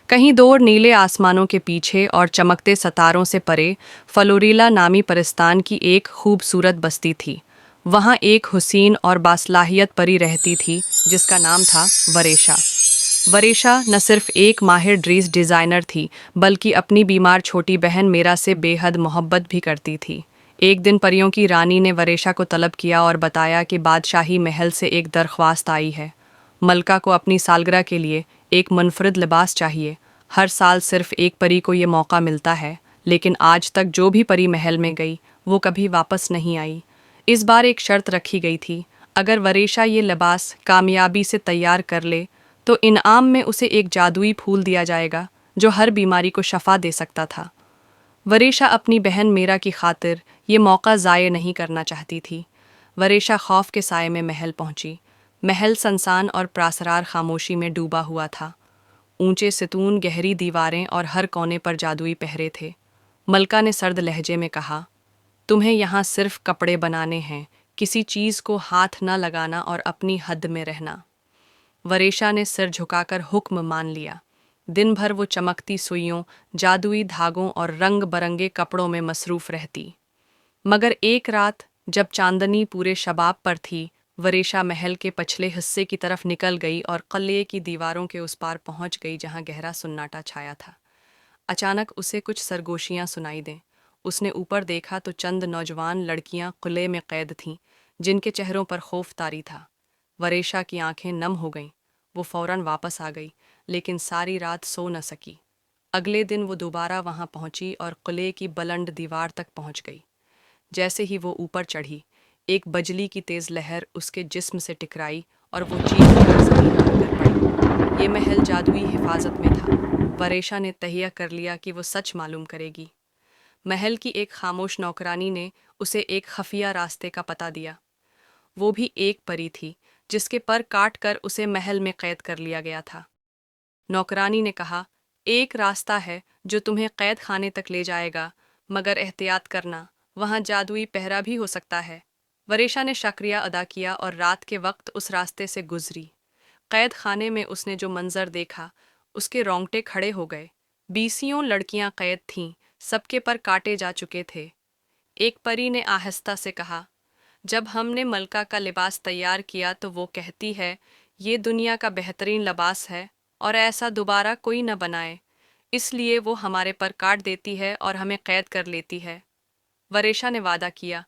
कहीं दूर नीले आसमानों के पीछे और चमकते सितारों से परे फलोरीला नामी परिस्तान की एक खूबसूरत बस्ती थी। वहाँ एक हुसीन और बासलाहियत परी रहती थी जिसका नाम था वरेशा। वरेशा न सिर्फ एक माहिर ड्रेस डिज़ाइनर थी बल्कि अपनी बीमार छोटी बहन मेरा से बेहद मोहब्बत भी करती थी। एक दिन परियों की रानी ने वरेशा को तलब किया और बताया कि बादशाही महल से एक दरख्वास्त आई है। मलका को अपनी सालगिरह के लिए एक मुनफरिद लिबास चाहिए। हर साल सिर्फ एक परी को ये मौका मिलता है, लेकिन आज तक जो भी परी महल में गई वो कभी वापस नहीं आई। इस बार एक शर्त रखी गई थी, अगर वरेशा ये लिबास कामयाबी से तैयार कर ले तो इनाम में उसे एक जादुई फूल दिया जाएगा जो हर बीमारी को शफा दे सकता था। वरेशा अपनी बहन मीरा की खातिर ये मौका ज़ाय नहीं करना चाहती थी। वरेशा खौफ के साए में महल पहुंची। महल सनसान और प्रासरार खामोशी में डूबा हुआ था। ऊंचे सितून, गहरी दीवारें और हर कोने पर जादुई पहरे थे। मलका ने सर्द लहजे में कहा, तुम्हें यहाँ सिर्फ कपड़े बनाने हैं, किसी चीज़ को हाथ न लगाना और अपनी हद में रहना। वरेशा ने सिर झुकाकर हुक्म मान लिया। दिन भर वो चमकती सुइयों, जादुई धागों और रंग बरंगे कपड़ों में मसरूफ़ रहती। मगर एक रात जब चांदनी पूरे शबाब पर थी, वरेशा महल के पछले हिस्से की तरफ निकल गई और किले की दीवारों के उस पार पहुंच गई जहां गहरा सुन्नाटा छाया था। अचानक उसे कुछ सरगोशियां सुनाई दें। उसने ऊपर देखा तो चंद नौजवान लड़कियां किले में कैद थीं, जिनके चेहरों पर खौफ तारी था। वरेशा की आंखें नम हो गईं। वो फौरन वापस आ गई, लेकिन सारी रात सो न सकी। अगले दिन वो दोबारा वहां पहुंची और किले की बुलंद दीवार तक पहुंच गई। जैसे ही वो ऊपर चढ़ी, एक बजली की तेज लहर उसके जिस्म से टकराई और वो चीखकर जमीन पर गिर पड़ी। ये महल जादुई हिफाजत में था। वरेशा ने तहिया कर लिया कि वो सच मालूम करेगी। महल की एक खामोश नौकरानी ने उसे एक खफिया रास्ते का पता दिया। वो भी एक परी थी जिसके पर काट कर उसे महल में कैद कर लिया गया था। नौकरानी ने कहा, एक रास्ता है जो तुम्हें कैद खाने तक ले जाएगा, मगर एहतियात करना, वहाँ जादुई पहरा भी हो सकता है। वरेशा ने शुक्रिया अदा किया और रात के वक्त उस रास्ते से गुजरी। कैद खाने में उसने जो मंजर देखा, उसके रोंगटे खड़े हो गए। बीसियों लड़कियां कैद थीं, सबके पर काटे जा चुके थे। एक परी ने आहिस्ता से कहा, जब हमने मलका का लिबास तैयार किया तो वो कहती है, ये दुनिया का बेहतरीन लिबास है और ऐसा दोबारा कोई न बनाए। इसलिए वो हमारे पर काट देती है और हमें कैद कर लेती है। वरेशा ने वादा किया,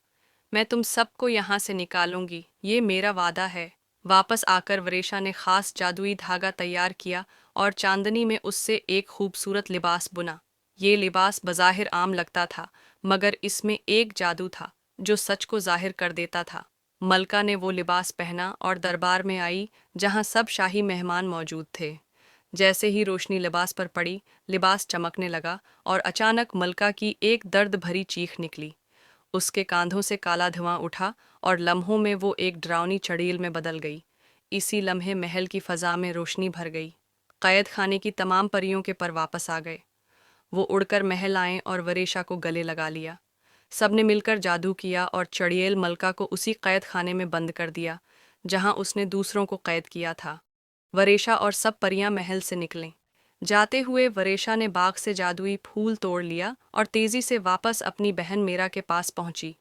मैं तुम सबको यहाँ से निकालूंगी, ये मेरा वादा है। वापस आकर वरेशा ने खास जादुई धागा तैयार किया और चांदनी में उससे एक खूबसूरत लिबास बुना। ये लिबास बज़ाहिर आम लगता था, मगर इसमें एक जादू था जो सच को जाहिर कर देता था। मलका ने वो लिबास पहना और दरबार में आई, जहाँ सब शाही मेहमान मौजूद थे। जैसे ही रोशनी लिबास पर पड़ी, लिबास चमकने लगा और अचानक मलका की एक दर्द भरी चीख निकली। उसके कांधों से काला धुआं उठा और लम्हों में वो एक डरावनी चड़ैल में बदल गई। इसी लम्हे महल की फ़ज़ा में रोशनी भर गई। कैद खाने की तमाम परियों के पर वापस आ गए। वो उड़कर महल आए और वरेशा को गले लगा लिया। सब ने मिलकर जादू किया और चड़ैल मलका को उसी कैद खाने में बंद कर दिया जहां उसने दूसरों को कैद किया था। वरेशा और सब परियां महल से निकलें। जाते हुए वरेशा ने बाग से जादुई फूल तोड़ लिया और तेजी से वापस अपनी बहन मीरा के पास पहुंची।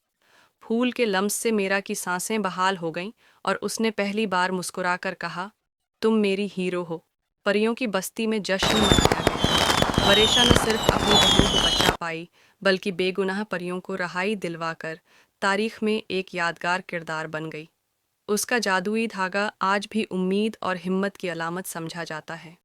फूल के लम्स से मीरा की सांसें बहाल हो गईं और उसने पहली बार मुस्कुराकर कहा, तुम मेरी हीरो हो। परियों की बस्ती में जश्न मनाया गया। वरेशा न सिर्फ अपनी बहन को बचा पाई, बल्कि बेगुनाह परियों को रहाई दिलवाकर तारीख में एक यादगार किरदार बन गई। उसका जादुई धागा आज भी उम्मीद और हिम्मत की अलामत समझा जाता है।